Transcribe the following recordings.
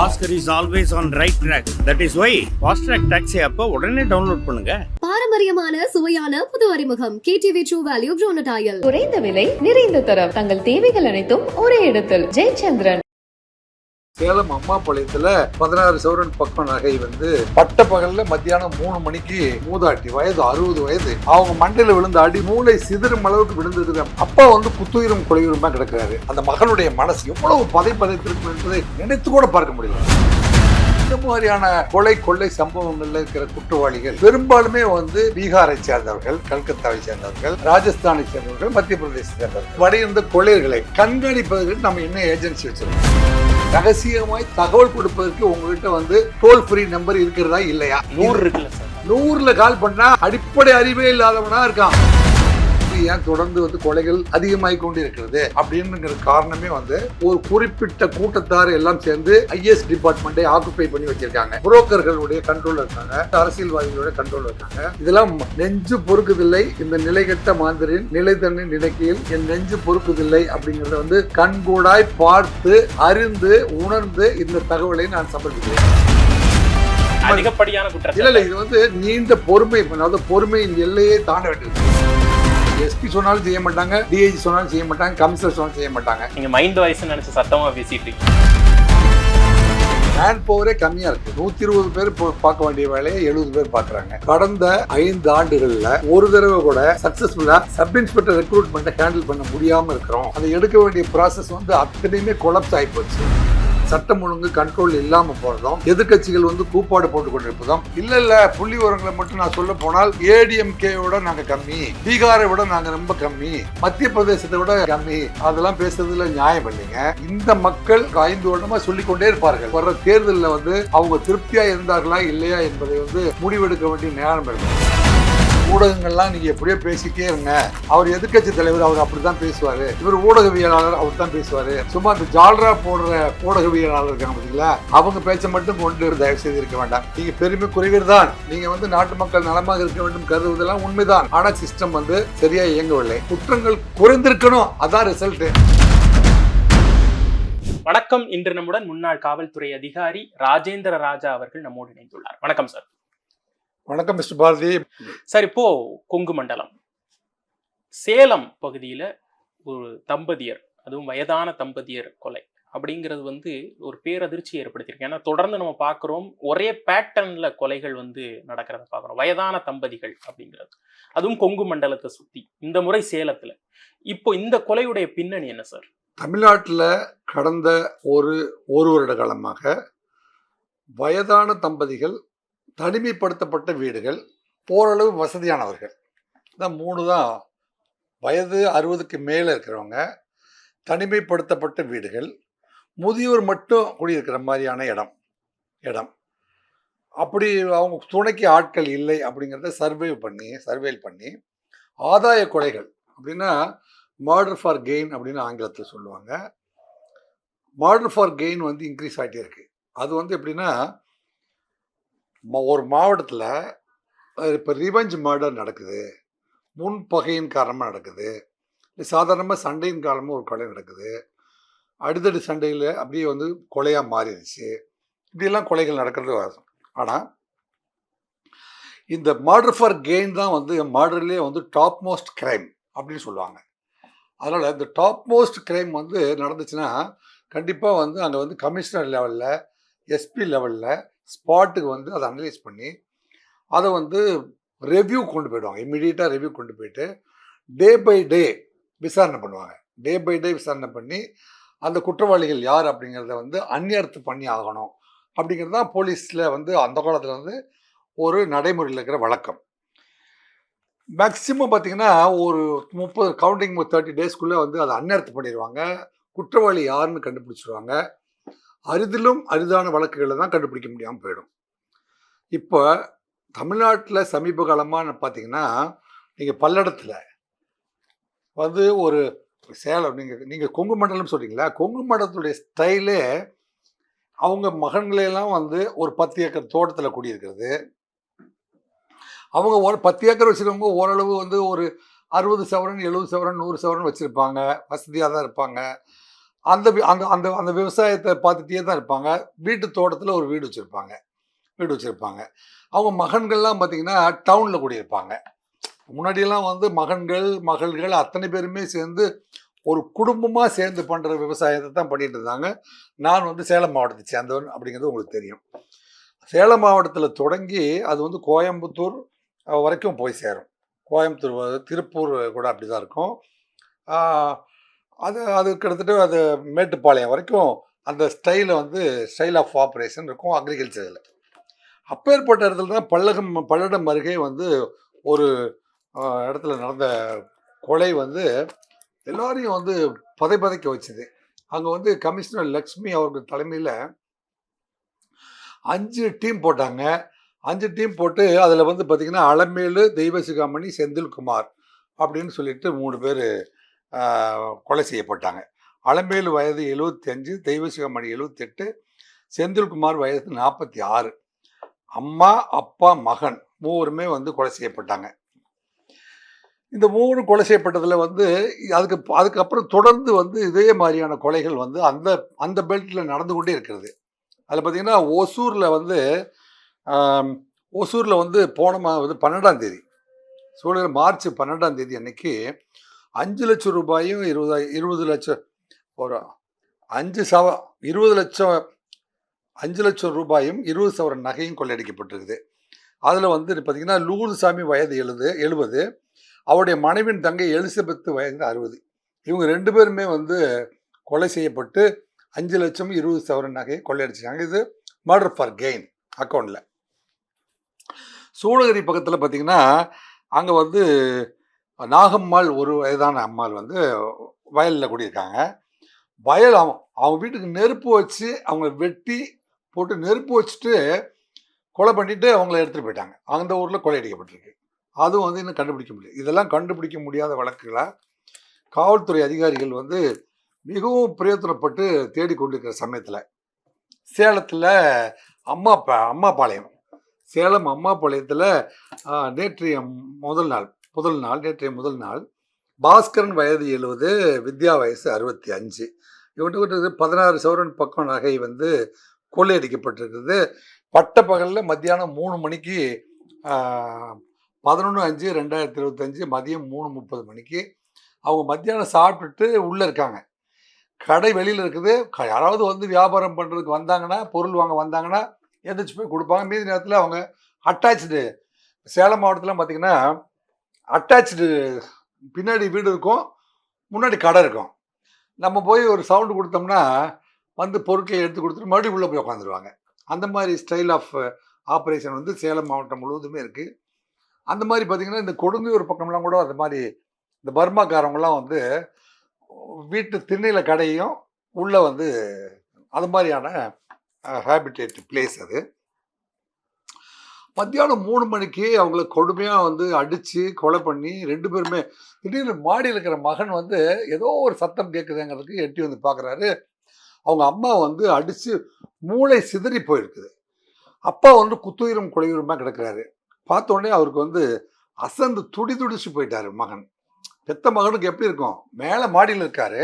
Oscar is always on right track. That is why Fast Track Taxi app உடனே download பண்ணுங்க. பாரம்பரியமான சுவையான புது அறிமுகம் KTV True Value Bronadile. குறைந்த விலை நிறைந்த தரம் தங்கள் தேவைகள் அனைத்தும் ஒரே இடத்தில் ஜெயச்சந்திரன். சேலம் அம்மாபாளையத்துல 16 சவரன் பக்கம் நகை வந்து பட்ட பகல்ல மத்தியானம் 3 மணிக்கு மூதாட்டி வயது 60 வயது அவங்க மண்டையில விழுந்த அடி மூளை சிதறும் அளவுக்கு விழுந்தது. அப்பா வந்து குத்துயிரும் கொலையுருமா கிடக்கிறாரு. அந்த மகனுடைய மனசு எவ்வளவு பதைத்திருக்கும் என்பதை நினைத்து கூட பார்க்க முடியல. இந்த மாதிரியான கொள்ளை சம்பவங்கள்ல இருக்கிற குற்றவாளிகள் பெரும்பாலுமே வந்து பீகாரை சேர்ந்தவர்கள், கல்கத்தாவை சேர்ந்தவர்கள், ராஜஸ்தானை சேர்ந்தவர்கள், மத்திய பிரதேசத்தை சேர்ந்தவர்கள். வட இருந்த கொள்ளையர்களை கண்காணிப்பதற்கு நம்ம என்ன ஏஜென்சி வச்சிருக்கோம்? ரகசியமாய் தகவல் கொடுப்பதற்கு உங்ககிட்ட வந்து டோல் ஃப்ரீ நம்பர் இருக்கிறதா இல்லையா? 100 இருக்குல்ல சார். 100ல கால் பண்ணா அடிப்படை அறிவே இல்லாதவனா இருக்கான். ஏன் தொடர்ந்து வந்து கொலைகள் அதிகமாகி கொண்டு இருக்கிறது அப்படிங்கிற காரணமே வந்து ஒரு குறிப்பிட்ட கூட்டத்தார் எல்லாம் சேர்ந்து ஐஎஸ் டிபார்ட்மெண்ட்டை ஆக்குபை பண்ணி வச்சிருக்காங்க. புரோக்கர்களுடைய கண்ட்ரோல் இருக்காங்க, அரசியல்வாதிகளுடைய கண்ட்ரோல் இருக்காங்க. இதெல்லாம் நெஞ்சு பொறுக்குதில்லை. இந்த நிலைகெட்ட மாந்தரின் நிலை தன்னை நினைக்கையில் என் நெஞ்சு பொறுக்குதில்லை அப்படிங்கறத வந்து கண்கூடாய் பார்த்து அறிந்து உணர்ந்து இந்த தகவலை நான் சமர்ப்பிக்கிறேன். அதிகப்படியான குற்றம் இல்ல இது வந்து நீண்ட பொறுமை, அதாவது பொறுமையின் எல்லையே தாண்ட வேண்டியது. எஸ்பி சொன்னாலும் செய்ய மாட்டாங்க, டிஐஜி சொன்னாலும் செய்ய மாட்டாங்க, கமிஷனர் சொன்னாலும் செய்ய மாட்டாங்க. நீங்க மைண்ட் வாய்ஸ் நினைச்சு சத்தமா பேசிட்டு இருக்கீங்க. மேன் பவரே கம்மியா இருக்கு. 120 பேர் பார்க்க வேண்டிய வேலையை 70 பேர் பாக்குறாங்க. கடந்த 5 ஆண்டுகள்ல ஒரு தடவை கூட சக்சஸ்ஃபுல்லா சப் இன்ஸ்பெக்டர் ரெக்ரூட்மெண்ட்டை ஹேண்டில் பண்ண முடியாம இருக்கிறோம். அதை எடுக்க வேண்டிய ப்ராசஸ் வந்து அத்தனையுமே கொலாப்ஸ் ஆகி போச்சு. சட்டம் ஒழுங்கு கண்ட்ரோல் இல்லாம போறதும், எதிர்கட்சிகள் வந்து கூப்பாடு போட்டுக் கொண்டிருப்பதும். இல்ல புள்ளி விவரங்களை மட்டும் நான் சொல்ல போனால் ஏடிஎம்கேயோட நாங்க கம்மி, பீகாரை விட நாங்க ரொம்ப கம்மி, மத்திய பிரதேசத்தை விட கம்மி, அதெல்லாம் பேசுறதுல நியாயம் இல்லைங்க. இந்த மக்கள் 5 வருடமா சொல்லிக்கொண்டே இருப்பார்கள். வர்ற தேர்தலில் வந்து அவங்க திருப்தியா இருந்தார்களா இல்லையா என்பதை வந்து முடிவெடுக்க வேண்டிய நேரம் இருக்கு. ஊடகங்கள்லாம் நீங்க எப்படியோ பேசிட்டே இருங்க, அவர் எதிர்கட்சி தலைவர், அவர் அப்படித்தான் பேசுவாரு, இவர் ஊடகவியலாளர், அவர் தான் பேசுவாரு. சும்மா அந்த ஜால்ரா போடுற ஊடகவியலாளர் இருக்காங்க பார்த்தீங்களா, அவங்க பேச்சை மட்டும் கொண்டு தயவு செய்து இருக்க வேண்டாம். நீங்க பெருமை குறைவீர்தான். நீங்க வந்து நாட்டு மக்கள் நலமாக இருக்க வேண்டும் கருதுவதெல்லாம் உண்மைதான். ஆனா சிஸ்டம் வந்து சரியா இயங்கவில்லை. குற்றங்கள் குறைந்திருக்கணும், அதான் ரிசல்ட். வணக்கம். இன்று நம்முடன் முன்னாள் காவல்துறை அதிகாரி ராஜேந்திர ராஜா அவர்கள் நம்மோடு இணைந்துள்ளார். வணக்கம் சார். வணக்கம் மிஸ்டர் பாரதி சார். இப்போ கொங்கு மண்டலம் சேலம் பகுதியில ஒரு தம்பதியர், அதுவும் வயதான தம்பதியர் கொலை அப்படிங்கிறது வந்து ஒரு பேரதிர்ச்சி ஏற்படுத்தியிருக்கு. ஏன்னா தொடர்ந்து நம்ம பார்க்குறோம், ஒரே பேட்டர்ன்ல கொலைகள் வந்து நடக்கிறத பார்க்குறோம். வயதான தம்பதிகள் அப்படிங்கிறது, அதுவும் கொங்கு மண்டலத்தை சுத்தி, இந்த முறை சேலத்துல. இப்போ இந்த கொலையுடைய பின்னணி என்ன சார்? தமிழ்நாட்டில் கடந்த ஒரு வருட காலமாக வயதான தம்பதிகள், தனிமைப்படுத்தப்பட்ட வீடுகள், ஓரளவு வசதியானவர்கள், இந்த 3 தான். வயது 60க்கு மேலே இருக்கிறவங்க, தனிமைப்படுத்தப்பட்ட வீடுகள், முதியோர் மட்டும் குடியிருக்கிற மாதிரியான இடம் அப்படி அவங்க துணைக்கு ஆட்கள் இல்லை அப்படிங்கிறத சர்வேல் பண்ணி ஆதாய கொலைகள் அப்படின்னா மர்டர் ஃபார் கெயின் அப்படின்னு ஆங்கிலத்தில் சொல்லுவாங்க. மர்டர் ஃபார் கெயின் வந்து இன்க்ரீஸ் ஆகிட்டே இருக்கு. அது வந்து எப்படின்னா, ஒரு மாவட்டத்தில் இப்போ ரிவெஞ்ச் மர்டர் நடக்குது, முன்பகையின் காரணமாக நடக்குது, சாதாரணமாக சண்டையின் காரணமாக ஒரு கொலை நடக்குது, அடிதடி சண்டையில் அப்படியே வந்து கொலையாக மாறிடுச்சு. இப்படியெல்லாம் கொலைகள் நடக்கிறது வரும். ஆனால் இந்த மர்டர் ஃபார் கெயின் தான் வந்து மர்டர்லேயே வந்து டாப் மோஸ்ட் கிரைம் அப்படின்னு சொல்லுவாங்க. அதனால் இந்த டாப் மோஸ்ட் கிரைம் வந்து நடந்துச்சுன்னா கண்டிப்பாக வந்து அங்கே வந்து கமிஷனர் லெவலில், எஸ்பி லெவலில் ஸ்பாட்டுக்கு வந்து அதை அனலைஸ் பண்ணி அதை வந்து ரெவ்யூ கொண்டு போயிடுவாங்க. இம்மிடியட்டாக ரெவ்யூ கொண்டு போயிட்டு டே பை டே விசாரணை பண்ணுவாங்க. டே பை டே விசாரணை பண்ணி அந்த குற்றவாளிகள் யார் அப்படிங்கிறத வந்து அந்நியர்த்து பண்ணி ஆகணும் அப்படிங்கிறது தான் போலீஸில் வந்து அந்த காலத்தில் வந்து ஒரு நடைமுறையில் இருக்கிற வழக்கம். மேக்சிமம் பார்த்தீங்கன்னா ஒரு 30 டேஸ்க்குள்ளே வந்து அதை அந்நியர்த்து பண்ணிடுவாங்க. குற்றவாளி யாருன்னு கண்டுபிடிச்சிடுவாங்க. அரிதிலும் அரிதான வழக்குகளை தான் கண்டுபிடிக்க முடியாமல் போயிடும். இப்போ தமிழ்நாட்டில் சமீப காலமாக பார்த்தீங்கன்னா, நீங்கள் பல்லடத்தில் வந்து ஒரு சேலம், நீங்கள் கொங்கு மண்டலம் சொல்கிறீங்களா, கொங்கு மண்டலத்துடைய ஸ்டைலே அவங்க மகன்களையெல்லாம் வந்து ஒரு 10 ஏக்கர் தோட்டத்தில் குடியிருக்கிறது. அவங்க ஒரு 10 ஏக்கர் வச்சுருக்கவங்க ஓரளவு வந்து ஒரு 60 சவரன் 70 சவரன் 100 சவரன் வச்சுருப்பாங்க, வசதியாக தான் இருப்பாங்க. அந்த அந்த அந்த விவசாயத்தை பார்த்துட்டே தான் இருப்பாங்க. வீட்டு தோட்டத்தில் ஒரு வீடு வச்சுருப்பாங்க. அவங்க மகன்கள்லாம் பார்த்தீங்கன்னா டவுனில் குடியிருப்பாங்க. முன்னாடியெல்லாம் வந்து மகள்கள் அத்தனை பேருமே சேர்ந்து ஒரு குடும்பமாக சேர்ந்து பண்ணுற விவசாயத்தை தான் பண்ணிட்டு இருந்தாங்க. நான் வந்து சேலம் மாவட்டத்தை சேர்ந்தவன் அப்படிங்கிறது உங்களுக்கு தெரியும். சேலம் மாவட்டத்தில் தொடங்கி அது வந்து கோயம்புத்தூர் வரைக்கும் போய் சேரும். கோயம்புத்தூர், திருப்பூர் கூட அப்படி தான் இருக்கும். அது கிட்டத்தட்ட அது மேட்டுப்பாளையம் வரைக்கும் அந்த ஸ்டைல் ஆஃப் ஆப்ரேஷன் இருக்கும் அக்ரிகல்ச்சரில். அப்பேற்பட்ட இடத்துல தான் பல்லடம் அருகே வந்து ஒரு இடத்துல நடந்த கொலை வந்து எல்லாரையும் வந்து பதைக்க வச்சுது. அங்கே வந்து கமிஷனர் லக்ஷ்மி அவர்கள் தலைமையில் 5 டீம் போட்டாங்க. 5 டீம் போட்டு அதில் வந்து பார்த்திங்கன்னா அலமேலு, தெய்வசிகாமணி, செந்தில்குமார் அப்படின்னு சொல்லிட்டு 3 பேர் கொலை செய்யப்பட்டாங்க. அலமேலு வயது 75, தெய்வசிகாமணி 78, செந்தில்குமார் வயது 46. அம்மா, அப்பா, மகன் 3 வந்து கொலை செய்யப்பட்டாங்க. இந்த 3 கொலை செய்யப்பட்டதில் வந்து அதுக்கப்புறம் தொடர்ந்து வந்து இதே மாதிரியான கொலைகள் வந்து அந்த பெல்ட்டில் நடந்து கொண்டே இருக்கிறது. அதில் பார்த்திங்கன்னா ஒசூரில் வந்து போன 12ஆம் தேதி மார்ச் 12ஆம் தேதி அன்னைக்கு 5 லட்சம் ரூபாயும் 20 லட்சம் ஒரு 5 லட்சம் ரூபாயும் 20 சவரன் நகையும் கொள்ளையடிக்கப்பட்டிருக்குது. அதில் வந்து பார்த்திங்கன்னா லூர்துசாமி வயது 70, அவருடைய மனைவின் தங்கை எலிசபெத் வயது 60. இவங்க 2 பேருமே வந்து கொலை செய்யப்பட்டு 5 லட்சம் 20 சவரன் நகையை கொள்ளையடிச்சாங்க. இது மர்டர் ஃபார் கெயின் அக்கௌண்ட்டில். சூளகிரி பக்கத்தில் பார்த்திங்கன்னா அங்கே வந்து நாகம்மாள், ஒரு வயதான அம்மாள் வந்து வயலில் குடியிருக்காங்க. அவங்க வீட்டுக்கு நெருப்பு வச்சு அவங்கள வெட்டி போட்டு நெருப்பு வச்சுட்டு கொலை பண்ணிவிட்டு அவங்கள எடுத்துகிட்டு போயிட்டாங்க. அந்த ஊரில் கொள்ளையடிக்கப்பட்டிருக்கு. அதுவும் வந்து இன்னும் கண்டுபிடிக்க முடியாது. இதெல்லாம் கண்டுபிடிக்க முடியாத வழக்குகளை காவல்துறை அதிகாரிகள் வந்து மிகவும் பிரயோஜனப்பட்டு தேடிக்கொண்டிருக்கிற சமயத்தில் சேலத்தில் சேலம் அம்மாபாளையத்தில் நேற்றைய முதல் நாள் பாஸ்கரன் வயது 70, வித்யா வயசு 65. இவன்ட்டு 16 சவரன் பக்கம் நகை வந்து கொள்ளையடிக்கப்பட்டிருக்கிறது. பட்ட பகலில் மத்தியானம் 3 மணிக்கு 11/5/2025 மதியம் 3:30 மணிக்கு அவங்க மத்தியானம் சாப்பிட்டுட்டு உள்ளே இருக்காங்க. கடை வெளியில் இருக்குது. யாராவது வந்து வியாபாரம் பண்ணுறதுக்கு வந்தாங்கன்னா, பொருள் வாங்க வந்தாங்கன்னா எந்திரிச்சு போய் கொடுப்பாங்க. மீதி நேரத்தில் அவங்க அட்டாச்சு, சேலம் மாவட்டத்தில் பார்த்திங்கன்னா அட்டாச்சு பின்னாடி வீடு இருக்கும், முன்னாடி கடை இருக்கும். நம்ம போய் ஒரு சவுண்டு கொடுத்தோம்னா வந்து பொருட்களை எடுத்து கொடுத்துட்டு மறுபடியும் உள்ளே போய் உட்காந்துருவாங்க. அந்த மாதிரி ஸ்டைல் ஆஃப் ஆப்ரேஷன் வந்து சேலம் மாவட்டம் முழுவதுமே இருக்குது. அந்த மாதிரி பார்த்திங்கன்னா இந்த கொடுங்கையூர் பக்கம்லாம் கூட அந்த மாதிரி இந்த பர்மாக்காரவங்களாம் வந்து வீட்டு திண்ணையில் கடையும் உள்ளே வந்து அது மாதிரியான ஹேபிடேட் பிளேஸ் அது. மத்தியானம் 3 மணிக்கு அவங்கள கொடுமையாக வந்து அடித்து கொலை பண்ணி 2 பேருமே திடீர்னு மாடியில் இருக்கிற மகன் வந்து ஏதோ ஒரு சத்தம் கேட்குதுங்கிறதுக்கு எட்டி வந்து பார்க்குறாரு. அவங்க அம்மா வந்து அடித்து மூளை சிதறி போயிருக்குது. அப்பா வந்து குத்துயிரும் குலையுரமாக கிடக்கிறாரு. பார்த்தோடனே அவருக்கு வந்து அசந்து துடிச்சு போயிட்டாரு மகன். பெத்த மகனுக்கு எப்படி இருக்கும்? மேலே மாடியில் இருக்காரு,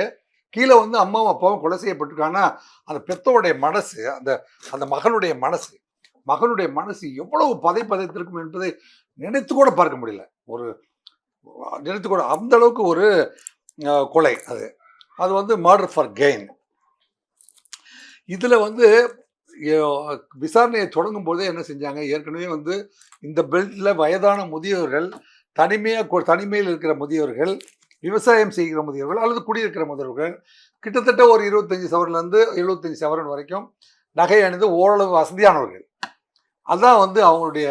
கீழே வந்து அம்மாவும் அப்பாவும் கொலை செய்யப்பட்டிருக்காங்கன்னா அந்த பெத்தோடைய மனசு, அந்த மகனுடைய மனசு எவ்வளவு பதைத்திருக்கும் என்பதை நினைத்து கூட பார்க்க முடியல. அந்த அளவுக்கு ஒரு கொலை அது வந்து மர்டர் ஃபார் கெயின். இதில் வந்து விசாரணையை தொடங்கும் போதே என்ன செஞ்சாங்க, ஏற்கனவே வந்து இந்த பெல்ட்டில் வயதான முதியவர்கள், தனிமையில் இருக்கிற முதியவர்கள், விவசாயம் செய்கிற முதியவர்கள் அல்லது குடியிருக்கிற முதியவர்கள் கிட்டத்தட்ட ஒரு 25 சவரன்லேருந்து 75 சவரன் வரைக்கும் நகை அணிந்து ஓரளவு வசதியானவர்கள். அதுதான் வந்து அவங்களுடைய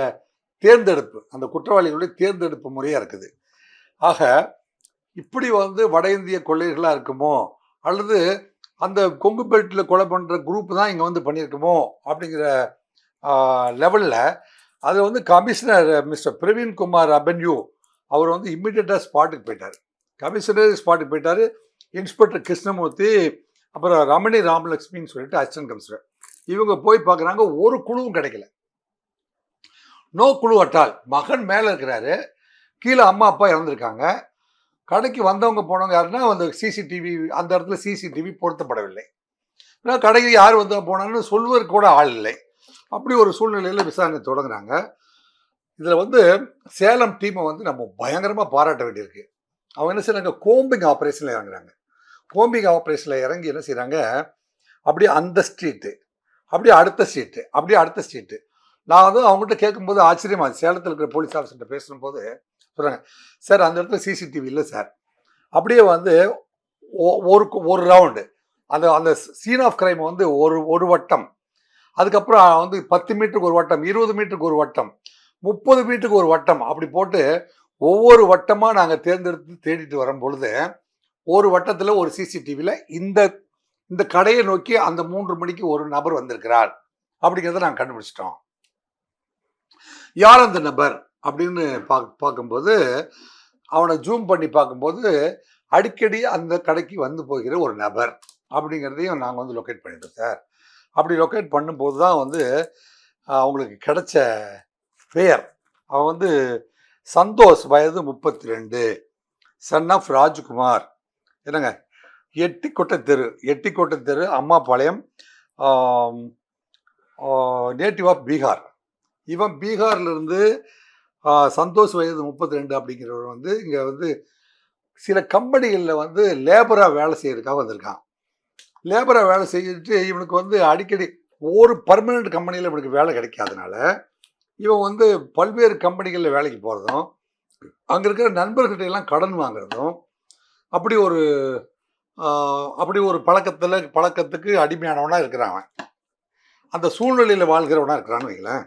தேர்ந்தெடுப்பு, அந்த குற்றவாளிகளுடைய தேர்ந்தெடுப்பு முறையாக இருக்குது. ஆக இப்படி வந்து வட இந்திய கொள்ளையர்களாக இருக்குமோ அல்லது அந்த கொங்கு பெல்ட்டில் கொலை பண்ணுற குரூப் தான் இங்கே வந்து பண்ணியிருக்குமோ அப்படிங்கிற லெவலில் அது வந்து கமிஷனர் மிஸ்டர் பிரவீன்குமார் அபென்யூ அவர் வந்து இம்மிடியட்டாக ஸ்பாட்டுக்கு போயிட்டார். கமிஷனர் ஸ்பாட்டுக்கு போயிட்டார். இன்ஸ்பெக்டர் கிருஷ்ணமூர்த்தி, அப்புறம் ரமணி ராமலட்சுமின்னு சொல்லிட்டு அசிஸ்டன்ட் கமிஷனர், இவங்க போய் பார்க்குறாங்க. ஒரு குழுவும் கிடைக்கல. நோ குழு அட்டால். மகன் மேலே இருக்கிறாரு, கீழே அம்மா அப்பா இறந்துருக்காங்க. கடைக்கு வந்தவங்க போனவங்க யாருன்னா அந்த சிசிடிவி, அந்த இடத்துல சிசிடிவி பொருத்தப்படவில்லை. ஏன்னா கடைக்கு யார் வந்து போனான்னு சொல்வதற்கு கூட ஆள் இல்லை. அப்படி ஒரு சூழ்நிலையில் விசாரணை தொடங்குறாங்க. இதில் வந்து சேலம் டீமை வந்து நம்ம பயங்கரமாக பாராட்ட வேண்டியிருக்கு. அவங்க என்ன செய்யறாங்க, கோம்பிங் ஆப்ரேஷனில் இறங்குறாங்க. கோம்பிங் ஆப்ரேஷனில் இறங்கி என்ன செய்கிறாங்க, அப்படியே அந்த ஸ்ட்ரீட்டு, அப்படியே அடுத்த ஸ்ட்ரீட்டு, அப்படியே அடுத்த ஸ்ட்ரீட்டு. நான் வந்து அவங்ககிட்ட கேட்கும்போது ஆச்சரியமா, சேலத்தில் இருக்கிற போலீஸ் ஆஃபீஸர்கிட்ட பேசும்போது சொல்கிறாங்க, சார் அந்த இடத்துல சிசிடிவி இல்லை சார். அப்படியே வந்து ஒரு ரவுண்டு அந்த அந்த சீன் ஆஃப் கிரைம் வந்து ஒரு வட்டம், அதுக்கப்புறம் வந்து 10 மீட்டருக்கு ஒரு வட்டம், 20 மீட்டருக்கு ஒரு வட்டம், 30 மீட்டருக்கு ஒரு வட்டம், அப்படி போட்டு ஒவ்வொரு வட்டமாக நாங்கள் தேர்ந்தெடுத்து தேடிட்டு வரும் பொழுது ஒரு வட்டத்தில் ஒரு சிசிடிவியில் இந்த இந்த கடையை நோக்கி அந்த 3 மணிக்கு ஒரு நபர் வந்திருக்கிறார் அப்படிங்கிறத நாங்கள் கண்டுபிடிச்சிட்டோம். யார் அந்த நபர் அப்படின்னு பார்க்கும்போது, அவனை ஜூம் பண்ணி பார்க்கும்போது அடிக்கடி அந்த கடைக்கு வந்து போகிற ஒரு நபர் அப்படிங்கிறதையும் நாங்கள் வந்து லொக்கேட் பண்ணிட்டோம் சார். அப்படி லொக்கேட் பண்ணும்போது தான் வந்து அவங்களுக்கு கிடைச்ச பேர், அவன் வந்து சந்தோஷ், வயது 32, சன் ஆஃப் ராஜ்குமார். என்னங்க, எட்டிக்கோட்டை தெரு, அம்மாபாளையம், நேட்டிவ் ஆஃப் பீகார். இவன் பீகார்லேருந்து சந்தோஷ் வயது 32 அப்படிங்கிறவர் வந்து இங்கே வந்து சில கம்பெனிகளில் வந்து லேபராக வேலை செய்யறதுக்காக வந்திருக்கான். லேபராக வேலை செய்யிட்டு இவனுக்கு வந்து அடிக்கடி ஒரு பர்மனெண்ட் கம்பெனியில் இவனுக்கு வேலை கிடைக்காதனால இவன் வந்து பல்வேறு கம்பெனிகளில் வேலைக்கு போகிறதும், அங்கே இருக்கிற நண்பர்கிட்ட எல்லாம் கடன் வாங்குறதும், அப்படி ஒரு பழக்கத்துக்கு அடிமையானவனாக இருக்கிறான். அவன் அந்த சூழ்நிலையில் வாழ்கிறவனாக இருக்கிறான்னு வைங்களேன்.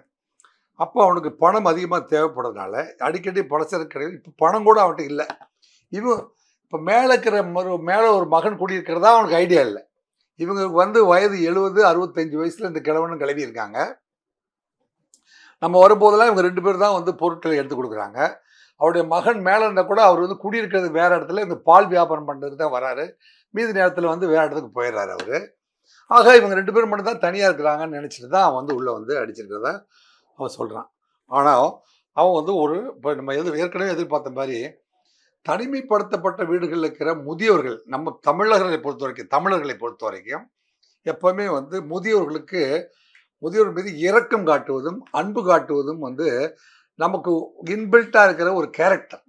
அப்போ அவனுக்கு பணம் அதிகமாக தேவைப்படுறதுனால அடிக்கடி பலசரக்கு கிடையாது. இப்போ பணம் கூட அவன்கிட்ட இல்லை. இவன் இப்போ மேலே ஒரு மகன் குடியிருக்கிறதா அவனுக்கு ஐடியா இல்லை. இவங்க வந்து வயது 70, 65 வயசில் இந்த கிழவனும் கிளவி இருக்காங்க. நம்ம வரும்போதெல்லாம் இவங்க 2 பேர் தான் வந்து பொருட்களை எடுத்து கொடுக்குறாங்க. அவருடைய மகன் மேலே இருந்தால் கூட அவர் வந்து குடியிருக்கிறது வேறு இடத்துல, இந்த பால் வியாபாரம் பண்ணுறதுக்கு தான் வராரு. மீதி நேரத்தில் வந்து வேறு இடத்துக்கு போயிடுறாரு அவர். ஆக இவங்க 2 பேர் மட்டும் தான் தனியாக இருக்கிறாங்கன்னு நினச்சிட்டு தான் அவன் வந்து உள்ளே வந்து அடிச்சிருக்கிறதா அவன் சொல்கிறான். ஆனால் அவன் வந்து இப்போ நம்ம ஏற்கனவே எதிர்பார்த்த மாதிரி தனிமைப்படுத்தப்பட்ட வீடுகளில் இருக்கிற முதியோர்கள், நம்ம தமிழர்களை பொறுத்த வரைக்கும் எப்போவுமே வந்து முதியோர் மீது இரக்கம் காட்டுவதும் அன்பு காட்டுவதும் வந்து நமக்கு இன்பில்ட்டாக இருக்கிற ஒரு கேரக்டர்.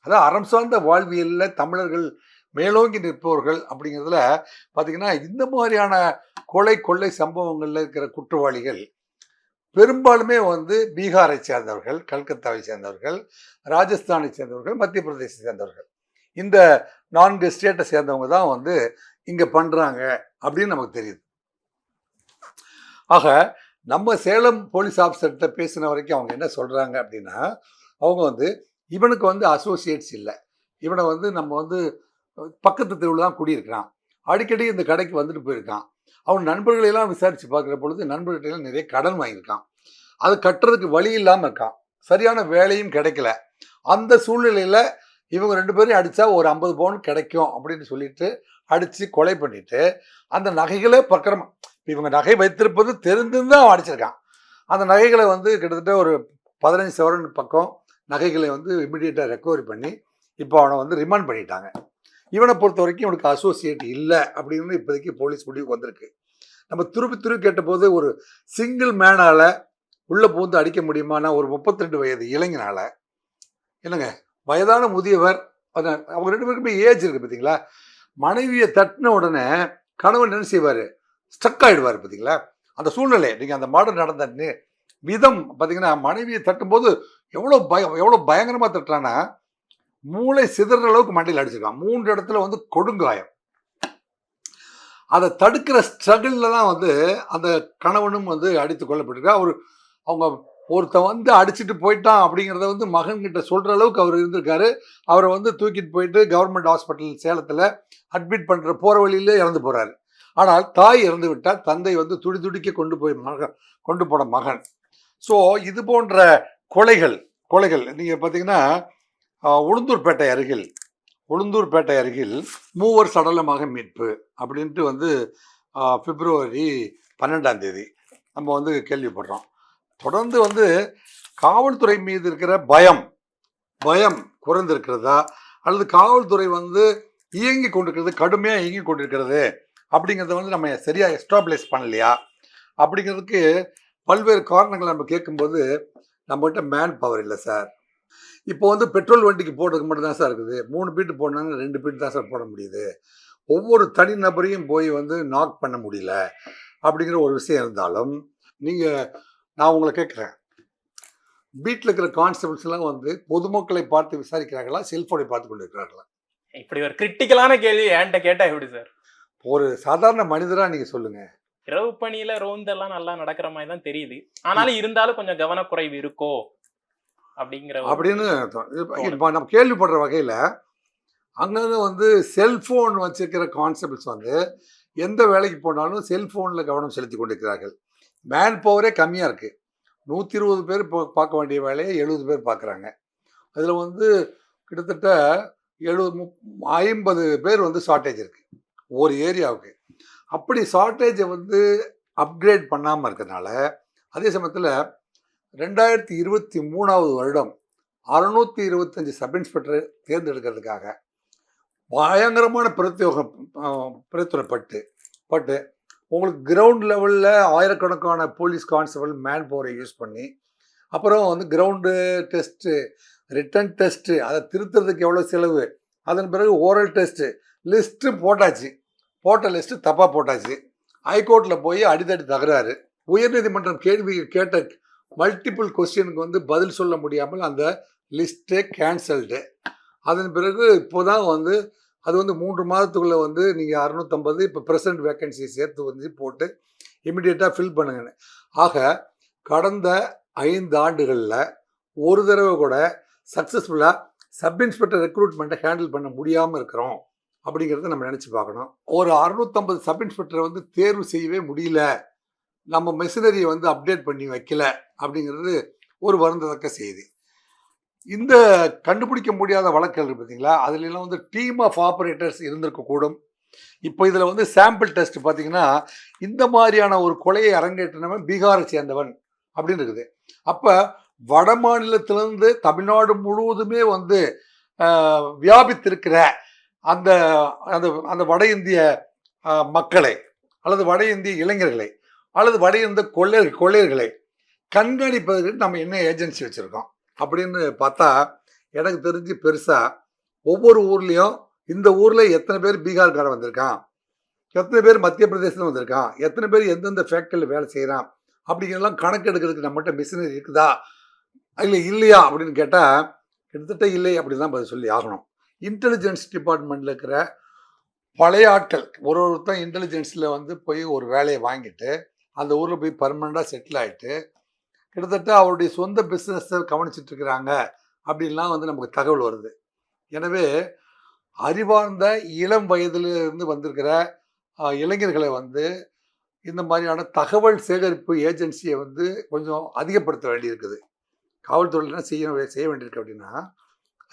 அதாவது அறம் சார்ந்த வாழ்வியலில் தமிழர்கள் மேலோங்கி நிற்பவர்கள் அப்படிங்கிறதுல பார்த்திங்கன்னா, இந்த மாதிரியான கொள்ளை சம்பவங்களில் இருக்கிற குற்றவாளிகள் பெரும்பாலுமே வந்து பீகாரை சேர்ந்தவர்கள், கல்கத்தாவை சேர்ந்தவர்கள், ராஜஸ்தானை சேர்ந்தவர்கள், மத்திய பிரதேசத்தை சேர்ந்தவர்கள். இந்த 4 ஸ்டேட்டை சேர்ந்தவங்க தான் வந்து இங்கே பண்ணுறாங்க அப்படின்னு நமக்கு தெரியுது. ஆக நம்ம சேலம் போலீஸ் ஆஃபீஸர்கிட்ட பேசின வரைக்கும் அவங்க என்ன சொல்கிறாங்க அப்படின்னா, அவங்க வந்து இவனுக்கு வந்து அசோசியேட்ஸ் இல்லை, இவனை வந்து நம்ம வந்து பக்கத்து தெருவில் தான் குடியிருக்கிறான், அடிக்கடி இந்த கடைக்கு வந்துட்டு போயிருக்கான், அவன் நண்பர்களெல்லாம் விசாரித்து பார்க்குற பொழுது நண்பர்களெல்லாம் நிறைய கடன் வாங்கியிருக்கான், அது கட்டுறதுக்கு வழி இல்லாமல் இருக்கான், சரியான வேலையும் கிடைக்கல. அந்த சூழ்நிலையில் இவங்க 2 பேரையும் அடித்தா ஒரு 50 பவுன் கிடைக்கும் அப்படின்னு சொல்லிட்டு அடித்து கொலை பண்ணிவிட்டு அந்த நகைகளை பத்திரமா, இவங்க நகை வைத்திருப்பது தெரிஞ்சிருந்தான் அவன் அடிச்சிருக்கான். அந்த நகைகளை வந்து கிட்டத்தட்ட ஒரு 15 சவரன் பக்கம் நகைகளை வந்து இமிடியேட்டாக ரெக்கவரி பண்ணி இப்போ அவனை வந்து ரிமாண்ட் பண்ணிட்டாங்க. இவனை பொறுத்த வரைக்கும் இவனுக்கு அசோசியேட் இல்லை அப்படின்னு இப்போதைக்கு போலீஸ் முடிவுக்கு வந்திருக்கு. நம்ம திருப்பி கேட்டபோது ஒரு சிங்கிள் மேனால் உள்ளே பூந்து அடிக்க முடியுமானா ஒரு 32 வயது இளைஞனால், என்னங்க வயதான முதியவர், அவங்க 2 பேருக்குமே ஏஜ் இருக்குது பார்த்தீங்களா. மனைவியை தட்டின உடனே கணவன் என்ன செய்வார், ஸ்டக் ஆகிடுவார் பார்த்தீங்களா. அந்த சூழ்நிலை நீங்கள் அந்த மாடல் நடந்த விதம் பார்த்தீங்கன்னா, மனைவியை தட்டும்போது எவ்வளோ பயங்கரமாக தட்டுறான்னா மூளை சிதற அளவுக்கு மண்டையில் அடிச்சிருக்கான். 3 இடத்துல வந்து கொடுங்காயம். அதை தடுக்கிற ஸ்ட்ரகிளில் தான் வந்து அந்த கணவனும் வந்து அடித்து கொல்லப்பட்டிருக்கா. அவங்க ஒருத்தன் வந்து அடிச்சுட்டு போயிட்டான் அப்படிங்கிறத வந்து மகன்கிட்ட சொல்கிற அளவுக்கு அவர் இருந்திருக்காரு. அவரை வந்து தூக்கிட்டு போயிட்டு கவர்மெண்ட் ஹாஸ்பிட்டல் சேலத்தில் அட்மிட் பண்ணுற போகிற வழியிலே இறந்து போகிறாரு. ஆனால் தாய் இறந்து விட்டால் தந்தை வந்து துடிக்க கொண்டு போன மகன். ஸோ இது போன்ற கொலைகள் நீங்கள் பார்த்தீங்கன்னா, உளுந்தூர்பேட்டை அருகில் 3 சடலமாக மீட்பு அப்படின்ட்டு வந்து பிப்ரவரி 12ஆம் தேதி நம்ம வந்து கேள்விப்படுறோம். தொடர்ந்து வந்து காவல்துறை மீது இருக்கிற பயம் குறைந்திருக்கிறதா அல்லது காவல்துறை வந்து இயங்கி கொண்டிருக்கிறது, கடுமையாக இயங்கி கொண்டிருக்கிறது அப்படிங்கிறத வந்து நம்ம சரியாக எஸ்டாப்ளிஷ் பண்ணலையா அப்படிங்கிறதுக்கு பல்வேறு காரணங்களை நம்ம கேட்கும்போது நம்மகிட்ட மேன் பவர் இல்லை சார். இப்போ வந்து பெட்ரோல் வண்டிக்கு போடுறதுக்கு மட்டும் தான் சார் இருக்குது. 3 பீட்டு போடணும்னா 2 பீட்டு தான் சார் போட முடியுது. ஒவ்வொரு தனி நபரையும் போய் வந்து நாக் பண்ண முடியல அப்படிங்கிற ஒரு விஷயம் இருந்தாலும், நான் உங்களை கேட்குறேன், வீட்டில் இருக்கிற கான்ஸ்டபிள்ஸ் எல்லாம் வந்து பொதுமக்களை பார்த்து விசாரிக்கிறார்களா, செல்போனை பார்த்து கொண்டு இருக்கிறார்களா? இப்படி ஒரு கிரிட்டிக்கலான கேள்வி என்கிட்ட கேட்டா எப்படி சார்? ஒரு சாதாரண மனிதரா நீங்க சொல்லுங்க. இரவு பணியில ரோந்தெல்லாம் நல்லா நடக்கிற மாதிரி தான் தெரியுது. ஆனாலும் இருந்தாலும் கொஞ்சம் கவனக்குறைவு இருக்கோ அப்படின்னு இப்போ நம்ம கேள்விப்படுற வகையில் அங்கங்க வந்து செல்போன் வச்சிருக்கிற கான்ஸ்டபிள்ஸ் வந்து எந்த வேலைக்கு போனாலும் செல்போனில் கவனம் செலுத்தி கொண்டிருக்கிறார்கள். மேன் பவரே கம்மியாக இருக்குது. 120 பேர் பார்க்க வேண்டிய வேலையை 70 பேர் பார்க்குறாங்க. அதில் வந்து கிட்டத்தட்ட 50 பேர் வந்து ஷார்ட்டேஜ் இருக்குது ஒரு ஏரியாவுக்கு. அப்படி ஷார்ட்டேஜை வந்து அப்கிரேட் பண்ணாமல் இருக்கிறதுனால, அதே சமயத்தில் 2023 வருடம் 625 சப் இன்ஸ்பெக்டர் தேர்ந்தெடுக்கிறதுக்காக பயங்கரமான பிரத்துறைப்பட்டு உங்களுக்கு கிரவுண்ட் லெவலில் ஆயிரக்கணக்கான போலீஸ் கான்ஸ்டபிள் மேன் பவரை யூஸ் பண்ணி, அப்புறம் வந்து கிரவுண்டு டெஸ்ட்டு, ரிட்டன் டெஸ்ட்டு, அதை திருத்துறதுக்கு எவ்வளோ செலவு, அதன் பிறகு ஓரல் டெஸ்ட்டு, லிஸ்ட்டு போட்டாச்சு. போட்ட லிஸ்ட்டு தப்பாக போட்டாச்சு. ஹைகோர்ட்டில் போய் அடித்தடி தகராறு. உயர்நீதிமன்றம் கேள்வி கேட்ட மல்டிபிள் கொஸ்டினுக்கு வந்து பதில் சொல்ல முடியாமல் அந்த லிஸ்ட்டே கேன்சல்டு. அதன் பிறகு இப்போ தான் வந்து அது வந்து 3 மாதத்துக்குள்ளே வந்து நீங்கள் 650 இப்போ ப்ரெசன்ட் வேக்கன்சி சேர்த்து வந்து போட்டு இமிடியேட்டாக ஃபில் பண்ணுங்கன்னு. ஆக கடந்த 5 ஆண்டுகளில் ஒரு தடவை கூட சக்ஸஸ்ஃபுல்லாக சப் இன்ஸ்பெக்டர் ரெக்ரூட்மெண்ட்டை ஹேண்டில் பண்ண முடியாமல் இருக்கிறோம் அப்படிங்கிறத நம்ம நினச்சி பார்க்கணும். ஒரு 650 சப் இன்ஸ்பெக்டரை வந்து தேர்வு செய்யவே முடியல, நம்ம மெஷினரியை வந்து அப்டேட் பண்ணி வைக்கல அப்படிங்கிறது ஒரு வருந்தத்தக்க செய்தி. இந்த கண்டுபிடிக்க முடியாத வழக்குகள் பார்த்தீங்களா, அதுலலாம் வந்து டீம் ஆஃப் ஆப்ரேட்டர்ஸ் இருந்திருக்கக்கூடும். இப்போ இதில் வந்து சாம்பிள் டெஸ்ட் பார்த்தீங்கன்னா, இந்த மாதிரியான ஒரு கொலையை அரங்கேற்றினவன் பீகாரை சேர்ந்தவன் அப்படின்னு இருக்குது. அப்போ வட மாநிலத்திலிருந்து தமிழ்நாடு முழுவதுமே வந்து வியாபித்திருக்கிற அந்த அந்த அந்த வட இந்திய மக்களை அல்லது வட இந்திய இளைஞர்களை அல்லது வட இந்திய கொள்ளையர்களை கண்காணிப்பதற்கு நம்ம என்ன ஏஜென்சி வச்சுருக்கோம் அப்படின்னு பார்த்தா, எனக்கு தெரிஞ்சு பெருசாக ஒவ்வொரு ஊர்லேயும் இந்த ஊரில் எத்தனை பேர் பீகார்காரன் வந்திருக்கான், எத்தனை பேர் மத்திய பிரதேசத்தில் வந்திருக்கான், எத்தனை பேர் எந்தெந்த ஃபேக்டரியில் வேலை செய்கிறான் அப்படிங்கிறதெல்லாம் கணக்கு எடுக்கிறதுக்கு நம்மகிட்ட மிஷினரி இருக்குதா இல்லையா அப்படின்னு கேட்டால் கிட்டத்தட்ட இல்லை அப்படின்னு தான் பதில் சொல்லி ஆகணும். இன்டெலிஜென்ஸ் டிபார்ட்மெண்ட்டில் இருக்கிற பழைய ஆட்கள் ஒருத்தன் இன்டெலிஜென்ஸில் வந்து போய் ஒரு வேலையை வாங்கிட்டு அந்த ஊரில் போய் பர்மனெண்ட்டாக செட்டில் ஆகிட்டு கிட்டத்தட்ட அவருடைய சொந்த பிஸ்னஸை கவனிச்சிட்டு இருக்கிறாங்க அப்படின்லாம் வந்து நமக்கு தகவல் வருது. எனவே அறிவார்ந்த இளம் வயதிலிருந்து வந்திருக்கிற இளைஞர்களை வந்து இந்த மாதிரியான தகவல் சேகரிப்பு ஏஜென்சியை வந்து கொஞ்சம் அதிகப்படுத்த வேண்டியிருக்குது. காவல்துறையில் செய்ய வேண்டியிருக்கு அப்படின்னா,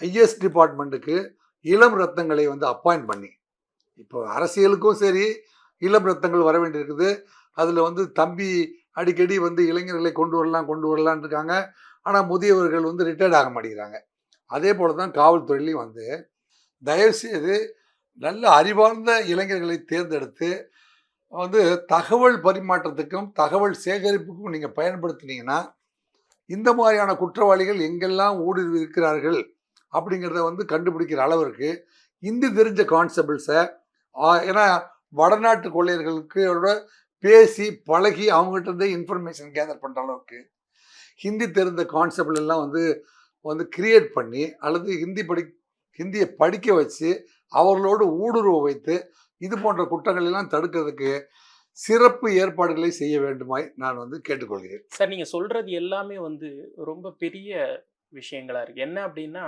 ஐஎஸ் டிபார்ட்மெண்ட்டுக்கு இளம் ரத்தங்களை வந்து அப்பாயிண்ட் பண்ணி, இப்போ அரசியலுக்கும் சரி இளம் ரத்தங்கள் வர வேண்டியிருக்குது. அதில் வந்து தம்பி அடிக்கடி வந்து இளைஞர்களை கொண்டு வரலான் இருக்காங்க. ஆனால் முதியவர்கள் வந்து ரிட்டையர்ட் ஆக மாட்டேங்கிறாங்க. அதே போல தான் காவல்துறையிலையும் வந்து தயவுசெய்து நல்ல அறிவார்ந்த இளைஞர்களை தேர்ந்தெடுத்து வந்து தகவல் பரிமாற்றத்துக்கும் தகவல் சேகரிப்புக்கும் நீங்கள் பயன்படுத்தினீங்கன்னா, இந்த மாதிரியான குற்றவாளிகள் எங்கெல்லாம் ஊடுருவி இருக்கிறார்கள் அப்படிங்கிறத வந்து கண்டுபிடிக்கிற அளவிற்கு ஹிந்தி தெரிஞ்ச கான்ஸ்டபிள்ஸை, ஏன்னா வடநாட்டு கொள்ளையர்களுக்கு பேசி பழகி அவங்ககிட்ட இருந்தே இன்ஃபர்மேஷன் கேதர் பண்ணுற அளவுக்கு ஹிந்தி தெரிந்த கான்ஸ்டபிள் எல்லாம் வந்து கிரியேட் பண்ணி அல்லது ஹிந்தியை படிக்க வச்சு அவர்களோடு ஊடுருவ வைத்து இது போன்ற குற்றங்கள் எல்லாம் தடுக்கிறதுக்கு சிறப்பு ஏற்பாடுகளை செய்ய வேண்டுமாய் நான் வந்து கேட்டுக்கொள்கிறேன். சார், நீங்க சொல்றது எல்லாமே வந்து ரொம்ப பெரிய விஷயங்களா இருக்கு. என்ன அப்படின்னா,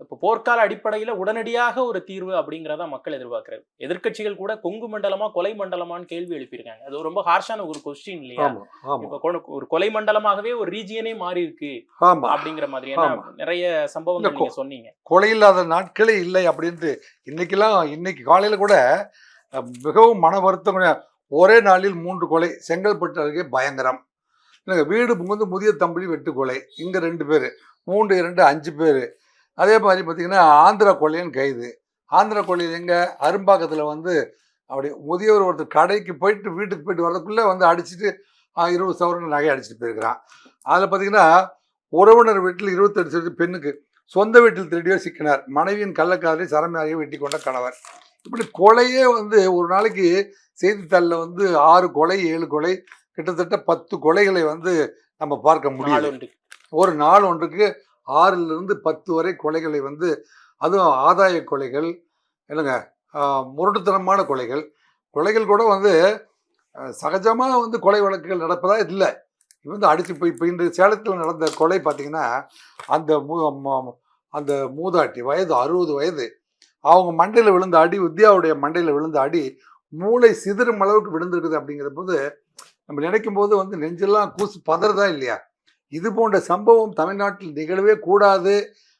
இப்போ போர்க்கால அடிப்படையில் உடனடியாக ஒரு தீர்வு அப்படிங்கிறதா மக்கள் எதிர்பார்க்கிறது. எதிர்கட்சிகள் கூட கொங்கு மண்டலமா கொலை மண்டலமான்னு கேள்வி எழுப்பியிருக்காங்க. அது ரொம்ப ஹார்ஷான ஒரு கொஸ்டின் இல்லையா? இப்போ ஒரு கொலை மண்டலமாகவே ஒரு ரீஜியனே மாறி இருக்கு அப்படிங்கிற மாதிரியான நிறைய சம்பவங்கள் நீங்க சொன்னீங்க. கொலை இல்லாத நாட்களே இல்லை அப்படின்ட்டு இன்னைக்கு காலையில கூட மிகவும் மன வருத்தம். ஒரே நாளில் 3 கொலை. செங்கல்பட்டு அருகே பயங்கரம். வீடு புகுந்து முதிய தம்பி வெட்டு கொலை. இங்க 2 பேர், 3, 2, 5 பேர். அதே மாதிரி பார்த்தீங்கன்னா ஆந்திரா கொள்ளையன் கைது. ஆந்திரா கொள்ளையன் எங்கே, அரும்பாக்கத்தில் வந்து அப்படி முதியவர் ஒருத்தர் கடைக்கு போயிட்டு வீட்டுக்கு போயிட்டு வரதுக்குள்ளே வந்து அடிச்சுட்டு 20 சவரன் நகை அடிச்சுட்டு போயிருக்கிறான். அதில் பார்த்தீங்கன்னா உறவினர் வீட்டில் 28 வயது பெண்ணுக்கு சொந்த வீட்டில் திருடியோ சிக்கினார். மனைவியின் கள்ளக்காதலை சரமாரியை வெட்டி கொண்ட கணவர். இப்படி கொலையே வந்து ஒரு நாளைக்கு செய்தித்தாளில் வந்து 6 கொலை 7 கொலை கிட்டத்தட்ட 10 கொலைகளை வந்து நம்ம பார்க்க முடியும். ஒரு நாள் ஒன்றுக்கு 6லிருந்து 10 வரை கொலைகளை வந்து, அதுவும் ஆதாய கொலைகள் இல்லைங்க, முரட்டுத்தனமான கொலைகள் கூட வந்து சகஜமாக வந்து கொலை வழக்குகள் நடப்பதா இல்லை. இது வந்து அடித்து இப்போ இன்று சேலத்தில் நடந்த கொலை பார்த்தீங்கன்னா அந்த மூதாட்டி வயது 60 வயது, அவங்க மண்டையில் விழுந்த அடி, வித்யாவுடைய மண்டையில் விழுந்த அடி மூளை சிதறும் அளவுக்கு விழுந்திருக்குது. அப்படிங்கிற போது நம்ம நினைக்கும் போது வந்து நெஞ்செல்லாம் கூசு பதறதா இல்லையா? இது போன்ற சம்பவம் தமிழ்நாட்டில் நிகழவே கூடாது.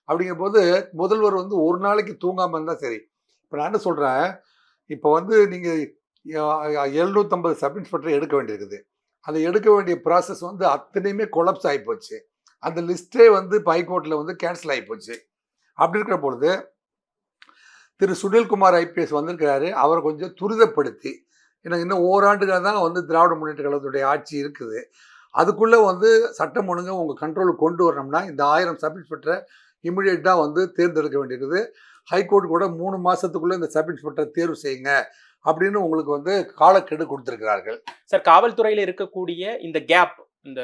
அப்படிங்கிற போது முதல்வர் வந்து ஒரு நாளைக்கு தூங்காமல் இருந்தால் சரி. இப்போ நான் என்ன சொல்கிறேன், இப்போ வந்து நீங்கள் 750 சப் இன்ஸ்பெக்டர் எடுக்க வேண்டியிருக்குது. அதை எடுக்க வேண்டிய ப்ராசஸ் வந்து அத்தனையுமே கொலாப்ஸ் ஆகிப்போச்சு. அந்த லிஸ்ட்டே வந்து இப்போ ஹைகோர்ட்டில் வந்து கேன்சல் ஆகிப்போச்சு. அப்படி இருக்கிற பொழுது திரு சுனில்குமார் ஐபிஎஸ் வந்திருக்கிறாரு. அவரை கொஞ்சம் துரிதப்படுத்தி, எனக்கு இன்னும் ஓராண்டுகள் தான் வந்து திராவிட முன்னேற்ற கழகத்துடைய ஆட்சி இருக்குது, அதுக்குள்ளே வந்து சட்டம் ஒழுங்கை உங்கள் கண்ட்ரோலுக்கு கொண்டு வரணும்னா இந்த 1000 சப் இன்ஸ்பெக்டரை இமிடியேட்டாக வந்து தேர்ந்தெடுக்க வேண்டியிருக்குது. ஹைகோர்ட் கூட 3 மாதத்துக்குள்ளே இந்த சப் இன்ஸ்பெக்டர் தேர்வு செய்யுங்க அப்படின்னு உங்களுக்கு வந்து காலக்கெடு கொடுத்திருக்கிறார்கள். சார், காவல்துறையில் இருக்கக்கூடிய இந்த கேப், இந்த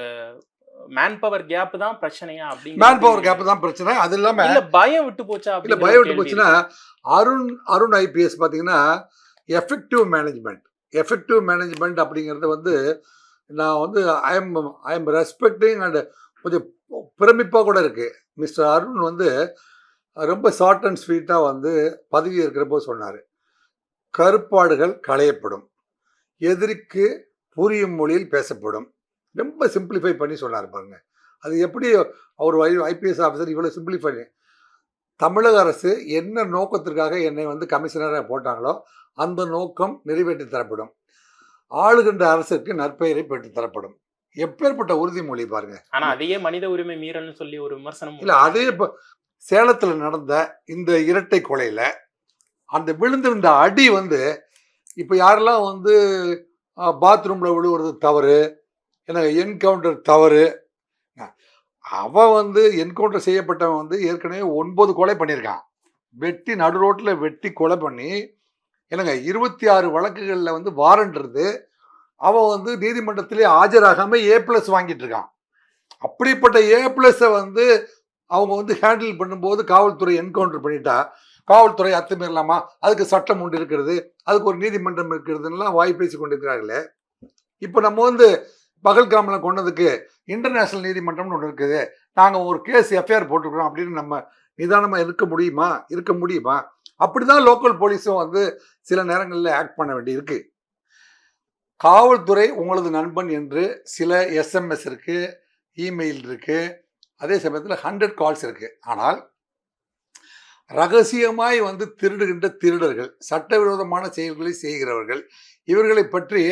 மேன் பவர் கேப் தான் பிரச்சனையா? அப்படிங்க மேன் பவர் கேப் தான் பிரச்சனை. அது இல்லாமல் பயம் விட்டு போச்சா? இல்லை, பயம் விட்டு போச்சுன்னா அருண் ஐபிஎஸ் பார்த்தீங்கன்னா எஃபெக்டிவ் மேனேஜ்மெண்ட் அப்படிங்கிறது வந்து நான் வந்து ஐ எம் ரெஸ்பெக்டிங் அண்ட் கொஞ்சம் பிரமிப்பாக கூட இருக்குது. மிஸ்டர் அருண் வந்து ரொம்ப ஷார்ட் அண்ட் ஸ்வீட்டாக வந்து பதவி இருக்கிறப்போ சொன்னார், கருப்பாடுகள் களையப்படும், எதிரிக்கு புரியும் மொழியில் பேசப்படும். ரொம்ப சிம்பிளிஃபை பண்ணி சொன்னார் பாருங்க. அது எப்படி அவர் ஐபிஎஸ் ஆஃபீஸர் இவ்வளோ சிம்பிளிஃபை, தமிழக அரசு என்ன நோக்கத்திற்காக என்னை வந்து கமிஷனராக போட்டாங்களோ அந்த நோக்கம் நிறைவேற்றி தரப்படும், ஆளுகின்ற அரசுக்கு நற்பெயரை பெற்று தரப்படும். எப்பேற்பட்ட உறுதிமொழி பாருங்க. ஆனா அதையே மனித உரிமை மீறல்னு சொல்லி ஒரு விமர்சனம் இல்லை. அதே இப்போ சேலத்தில் நடந்த இந்த இரட்டை கொலையில் அந்த விழுந்திருந்த அடி வந்து இப்போ யாரெல்லாம் வந்து பாத்ரூமில் விழுவுறது தவறு, எனக்கு என்கவுண்டர் தவறு, அவன் வந்து என்கவுண்டர் செய்யப்பட்டவன் வந்து ஏற்கனவே 9 கொலை பண்ணியிருக்கான். வெட்டி நடு ரோட்டில் வெட்டி கொலை பண்ணி என்னங்க 26 வழக்குகளில் வந்து வாரண்றது. அவன் வந்து நீதிமன்றத்திலே ஆஜராகாமல் A+ வாங்கிட்டு இருக்கான். அப்படிப்பட்ட A+-ஐ வந்து அவங்க வந்து ஹேண்டில் பண்ணும்போது காவல்துறை என்கவுண்டர் பண்ணிட்டா காவல்துறை அத்துமீறலாமா? அதுக்கு சட்டம் ஒன்று இருக்கிறது, அதுக்கு ஒரு நீதிமன்றம் இருக்கிறதுலாம் வாய் பேசி கொண்டிருக்கிறார்களே. இப்போ நம்ம வந்து பகல்காமில் கொண்டதுக்கு இன்டர்நேஷ்னல் நீதிமன்றம்னு ஒன்று இருக்குது, நாங்கள் ஒரு கேஸ் எஃப்ஐஆர் போட்டுக்கிறோம் அப்படின்னு நம்ம நிதானமாக இருக்க முடியுமா? அப்படி தான் லோக்கல் போலீஸும் வந்து சில நேரங்களில் ஆக்ட் பண்ண வேண்டி இருக்கு. காவல்துறை உங்களது நண்பன் என்று சில SMS இருக்குது, இமெயில் இருக்குது, அதே சமயத்தில் 100 கால்ஸ் இருக்குது. ஆனால் ரகசியமாய் வந்து திருடுகின்ற திருடர்கள், சட்டவிரோதமான செயல்களை செய்கிறவர்கள், இவர்களை பற்றி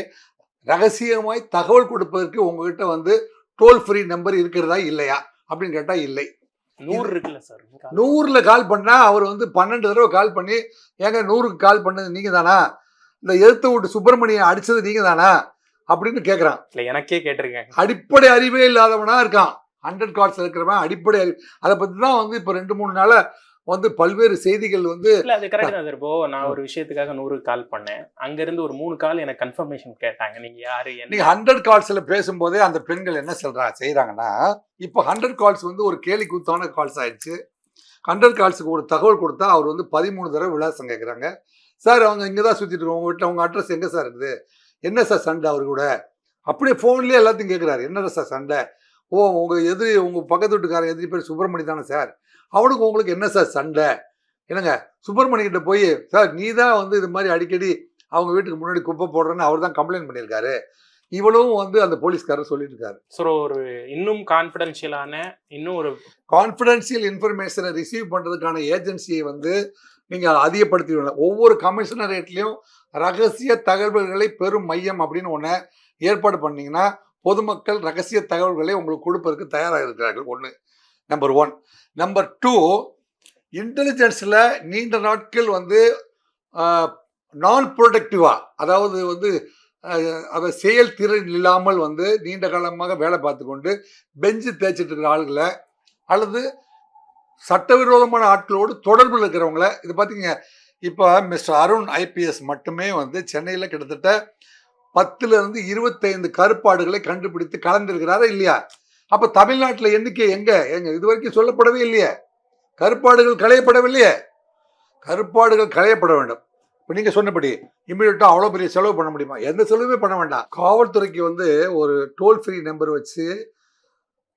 ரகசியமாய் தகவல் கொடுப்பதற்கு உங்ககிட்ட வந்து டோல் ஃப்ரீ நம்பர் இருக்கிறதா இல்லையா அப்படின்னு கேட்டால் இல்லை. 100 இருக்குல்ல சார், 100ல் கால் பண்ணால் அவர் வந்து 12 தடவை கால் பண்ணி, ஏங்க 100க்கு கால் பண்ணது நீங்கள் தானா, இந்த எதிர்த்து விட்டு சுப்பிரமணியம் அடித்தது நீங்கள் தானா அப்படின்னு கேட்குறான். இல்லை, எனக்கே கேட்டிருக்கேன். அடிப்படை அறிவே இல்லாதவனா இருக்கான் 100 கால்ஸ் இருக்கிறவன். அடிப்படை அறிவு அதை பற்றி தான் வந்து இப்போ 2-3 நாளாக வந்து பல்வேறு செய்திகள் வந்து. இல்லை, அது கரெக்ட் தான் சார். இப்போ நான் ஒரு விஷயத்துக்காக 100 கால் பண்ணேன், அங்கேருந்து ஒரு 3 கால் எனக்கு கன்ஃபர்மேஷன் கேட்டாங்க, நீங்கள் யார் என்ன. நீங்கள் 100 கால்ஸில் பேசும்போதே அந்த பெண்கள் என்ன செய்கிறாங்கன்னா, இப்போ 100 கால்ஸ் வந்து ஒரு கேலி கூத்தான கால்ஸ் ஆயிடுச்சு. 100 கால்ஸுக்கு ஒரு தகவல் கொடுத்தா அவர் வந்து 13 தடவை விலாசம் கேட்குறாங்க. சார் அவங்க இங்கே தான் சுற்றிட்டு இருக்கோம், உங்கள்கிட்ட உங்கள் அட்ரஸ் எங்கே சார் இருக்குது, என்ன சார் சண்டை அவர் கூட, அப்படியே ஃபோன்லேயே எல்லாத்தையும் கேட்குறாரு, என்ன சார் சண்டை, உங்கள் பக்கத்து வீட்டுக்காரன் எதிரி பேர் சுப்பிரமணி தானே சார், அவனுக்கு உங்களுக்கு என்ன சார் சண்டை, என்னங்க சுப்பிரமணிகிட்ட போய் சார் நீ தான் வந்து இது மாதிரி அடிக்கடி அவங்க வீட்டுக்கு முன்னாடி குப்பை போடுறேன்னு அவர் தான் கம்ப்ளைண்ட் பண்ணியிருக்காரு, இவ்வளவும் வந்து அந்த போலீஸ்காரர் சொல்லிட்டு இருக்காரு. ஸோ ஒரு இன்னும் கான்ஃபிடென்ஷியல் இன்ஃபர்மேஷனை ரிசீவ் பண்ணுறதுக்கான ஏஜென்சியை வந்து நீங்கள் அதிகப்படுத்தி, ஒவ்வொரு கமிஷனரேட்லேயும் ரகசிய தகவல்களை பெறும் மையம் அப்படின்னு ஒன்று ஏற்பாடு பண்ணிங்கன்னா பொதுமக்கள் ரகசிய தகவல்களை உங்களுக்கு கொடுப்பதற்கு தயாராக இருக்கிறார்கள். 1 நம்பர் 1. நம்பர் 2, இன்டெலிஜென்ஸில் நீண்ட நாட்கள் வந்து நான் ப்ரொடக்டிவாக, அதாவது வந்து அதை செயல்திறன் இல்லாமல் வந்து நீண்ட காலமாக வேலை பார்த்து கொண்டு பெஞ்சு தேய்ச்சிட்டு இருக்கிற ஆளுகளை அல்லது சட்டவிரோதமான ஆட்களோடு தொடர்பில் இருக்கிறவங்கள இது பார்த்தீங்க. இப்போ மிஸ்டர் அருண் ஐபிஎஸ் மட்டுமே வந்து சென்னையில் கிட்டத்தட்ட 10 to 25 கருப்பாடுகளை கண்டுபிடித்து கலந்திருக்கிறாரா இல்லையா? அப்போ தமிழ்நாட்டில் எண்ணிக்கை எங்க இது வரைக்கும் சொல்லப்படவே இல்லையே. கருப்பாடுகள் களையப்படவில்லையே. கருப்பாடுகள் களையப்பட வேண்டும். இப்போ நீங்கள் சொன்னபடி இமீடியட்டாக அவ்வளோ பெரிய செலவு பண்ண முடியுமா? எந்த செலவுமே பண்ண வேண்டாம். காவல்துறைக்கு வந்து ஒரு டோல் ஃப்ரீ நம்பர் வச்சு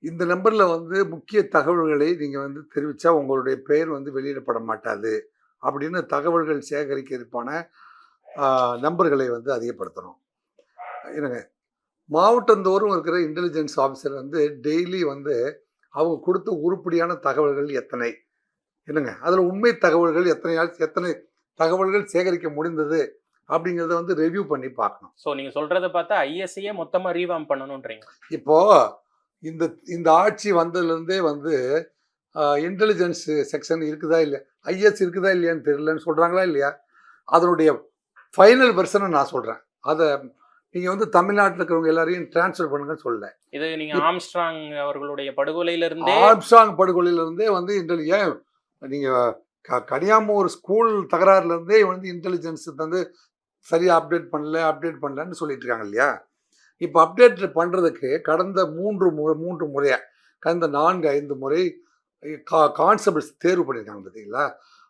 இந்த நம்பரில் வந்து முக்கிய தகவல்களை நீங்கள் வந்து தெரிவித்தா உங்களுடைய பெயர் வந்து வெளியிடப்பட மாட்டாது அப்படின்னு தகவல்கள் சேகரிக்கிறதுக்கான நம்பர்களை வந்து அதிகப்படுத்தணும். என்னங்க, மாவட்டந்தோறும் இருக்கிற இன்டெலிஜென்ஸ் ஆஃபீஸர் வந்து டெய்லி வந்து அவங்க கொடுத்த உருப்படியான தகவல்கள் எத்தனை, என்னங்க அதில் உண்மை தகவல்கள் எத்தனை தகவல்கள் சேகரிக்க முடிந்தது அப்படிங்கிறத வந்து ரிவ்யூ பண்ணி பார்க்கணும். ஸோ நீங்கள் சொல்கிறத பார்த்தா ஐஎஸ்ஐயே மொத்தமாக ரீவாம் பண்ணணுன்றீங்க. இப்போது இந்த ஆட்சி வந்ததுலேருந்தே வந்து இன்டெலிஜென்ஸ் செக்ஷன் இருக்குதா இல்லையா, ஐஎஸ் இருக்குதா இல்லையான்னு தெரியலன்னு சொல்கிறாங்களா இல்லையா? அதனுடைய ஃபைனல் வெர்ஷனை நான் சொல்கிறேன். அதை நீங்கள் வந்து தமிழ்நாட்டில் இருக்கிறவங்க எல்லாரையும் டிரான்ஸ்ஃபர் பண்ணுங்கன்னு சொல்லலை. இது நீங்கள் ஆம்ஸ்ட்ராங் அவர்களுடைய படுகொலையிலிருந்தே வந்து ஏன் நீங்கள் கனியாமூர் ஸ்கூல் தகராறுலேருந்தே வந்து இன்டெலிஜென்ஸ் வந்து சரியாக அப்டேட் பண்ணலன்னு சொல்லிட்டு இருக்காங்க இல்லையா? இப்போ அப்டேட் பண்ணுறதுக்கு கடந்த 3 முறையாக கடந்த 4-5 முறை கான்ஸ்டபிள்ஸ் தேர்வு பண்ணியிருக்காங்க பார்த்தீங்களா?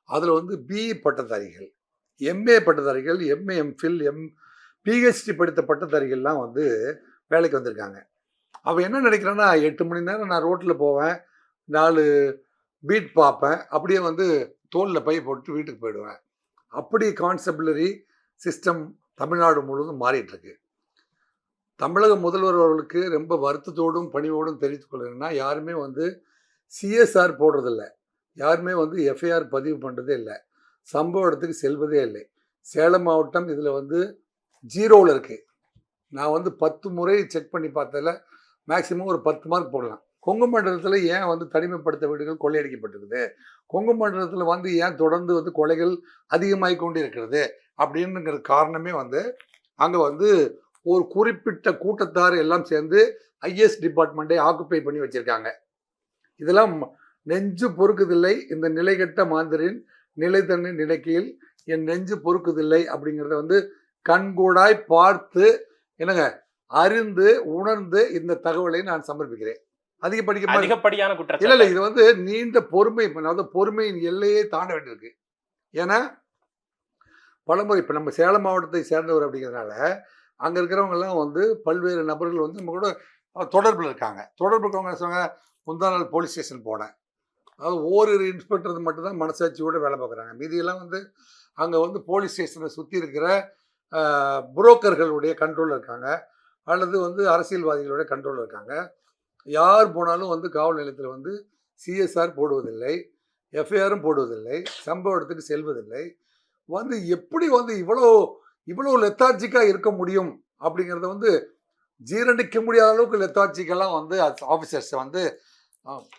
அதில் வந்து பிஇ பட்டதாரிகள், எம்ஏ பட்டதாரிகள், எம்ஏ எம்ஃபில், பிஹெச்டி படித்த பட்டதாரிகள்லாம் வந்து வேலைக்கு வந்திருக்காங்க. அவன் என்ன நினைக்கிறான்னா 8 மணி நேரம் நான் ரோட்டில் போவேன், 4 பீட் பார்ப்பேன், அப்படியே வந்து தோளில் பை போட்டு வீட்டுக்கு போயிடுவேன். அப்படி கான்ஸ்டபிளரி சிஸ்டம் தமிழ்நாடு முழுவதும் மாறிட்டுருக்கு. தமிழக முதல்வர் அவர்களுக்கு ரொம்ப வருத்தத்தோடும் பணிவோடும் தெரிவித்துக் கொள்கிறேன்னா, யாருமே வந்து சிஎஸ்ஆர் போடுறதில்ல, யாருமே வந்து எஃப்ஐஆர் பதிவு பண்ணுறதே இல்லை, சம்பவ இடத்துக்கு செல்வதே இல்லை. சேலம் மாவட்டம் இதில் வந்து 0ல் இருக்குது. நான் வந்து 10 முறை செக் பண்ணி பார்த்ததில் மேக்சிமம் ஒரு 10 மார்க் போடலாம். கொங்கு மண்டலத்தில் ஏன் வந்து தனிமைப்படுத்த வீடுகள் கொள்ளையடிக்கப்பட்டிருக்குது, கொங்கு மண்டலத்தில் வந்து ஏன் தொடர்ந்து வந்து கொலைகள் அதிகமாகி கொண்டு இருக்கிறது அப்படின்னுங்கிற காரணமே வந்து அங்கே வந்து ஒரு குறிப்பிட்ட கூட்டத்தார் எல்லாம் சேர்ந்து ஐஎஸ் டிபார்ட்மெண்ட்டை ஆக்குப்பை பண்ணி வச்சுருக்காங்க. இதெல்லாம் நெஞ்சு பொறுக்குதில்லை, இந்த நிலைகட்ட மாந்தரின் நிலை தண்ணி நிலைக்கையில் என் நெஞ்சு பொறுக்குதில்லை அப்படிங்கிறத வந்து கண்கூடாய் பார்த்து என்னங்க அறிந்து உணர்ந்து இந்த தகவலை நான் சமர்ப்பிக்கிறேன். அதிகப்படியான குற்றம் இல்லை, இது வந்து நீண்ட பொறுமை, அதாவது பொறுமையின் எல்லையே தாண்ட வேண்டியிருக்கு. ஏன்னா பலமுறை இப்போ நம்ம சேலம் மாவட்டத்தை சேர்ந்தவர் அப்படிங்கிறதுனால அங்கே இருக்கிறவங்கெல்லாம் வந்து பல்வேறு நபர்கள் வந்து நம்ம கூட தொடர்பில் இருக்காங்க. தொடர்பு இருக்கவங்க சொன்னாங்க, முந்தா நாள் போலீஸ் ஸ்டேஷன் போனேன், அதாவது ஓரிரு இன்ஸ்பெக்டர் மட்டும்தான் மனசாட்சியோடு வேலை பார்க்குறாங்க. மீதியெல்லாம் வந்து அங்கே வந்து போலீஸ் ஸ்டேஷனை சுற்றி இருக்கிற புரோக்கர்களுடைய கண்ட்ரோலில் இருக்காங்க, அல்லது வந்து அரசியல்வாதிகளுடைய கண்ட்ரோலில் இருக்காங்க. யார் போனாலும் வந்து காவல் நிலையத்தில் வந்து சிஎஸ்ஆர் போடுவதில்லை, எஃப்ஐஆரும் போடுவதில்லை, சம்பவ இடத்துக்கு செல்வதில்லை. வந்து எப்படி வந்து இவ்வளோ லெத்தார்ஜிக்காக இருக்க முடியும் அப்படிங்கிறத வந்து ஜீரணிக்க முடியாத அளவுக்கு லெத்தார்ஜிக்கெல்லாம் வந்து ஆஃபீஸர்ஸை வந்து